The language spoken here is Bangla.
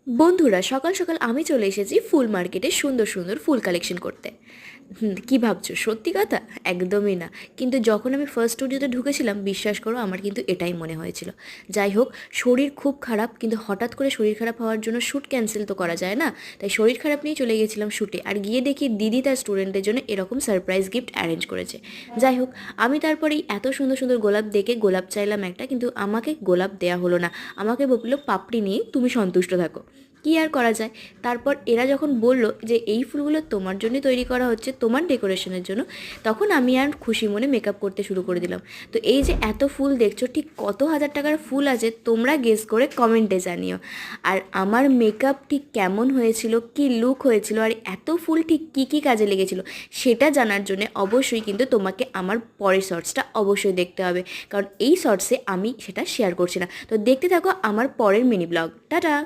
বন্ধুরা, সকাল সকাল আমি চলে এসেছি ফুল মার্কেটে সুন্দর সুন্দর ফুল কালেকশন করতে। কি ভাবছো, সত্যি কথা? একদমই না। কিন্তু যখন আমি ফার্স্ট স্টুডিওতে ঢুকেছিলাম, বিশ্বাস করো আমার কিন্তু এটাই মনে হয়েছিল। যাই হোক, শরীর খুব খারাপ, কিন্তু হঠাৎ করে শরীর খারাপ হওয়ার জন্য শ্যুট ক্যান্সেল তো করা যায় না। তাই শরীর খারাপ নিয়ে চলে গেছিলাম শ্যুটে, আর গিয়ে দেখি দিদি তার স্টুডেন্টদের জন্য এরকম সারপ্রাইজ গিফট অ্যারেঞ্জ করেছে। যাই হোক, আমি তারপরে এই এত সুন্দর সুন্দর গোলাপ দেখে গোলাপ চাইলাম একটা, কিন্তু আমাকে গোলাপ দেয়া হলো না। আমাকে বললো পাপড়ি নিয়ে তুমি সন্তুষ্ট থাকো। কী আর করা যায়। তারপর এরা যখন বলল যে এই ফুলগুলো তোমার জন্যই তৈরি করা হচ্ছে, তোমার ডেকোরেশনের জন্য, তখন আমি আর খুশি মনে মেকআপ করতে শুরু করে দিলাম। তো এই যে এত ফুল দেখছো, ঠিক কত হাজার টাকার ফুল আছে তোমরা গেস করে কমেন্টে জানিও। আর আমার মেকআপ ঠিক কেমন হয়েছিল, কি লুক হয়েছিল, আর এত ফুল ঠিক কী কী কাজে লেগেছিল, সেটা জানার জন্য অবশ্যই কিন্তু তোমাকে আমার পরের শর্টসটা অবশ্যই দেখতে হবে। কারণ এই শর্টসে আমি সেটা শেয়ার করছি না। তো দেখতে থাকো আমার পরের মিনি ব্লগ। টাটা।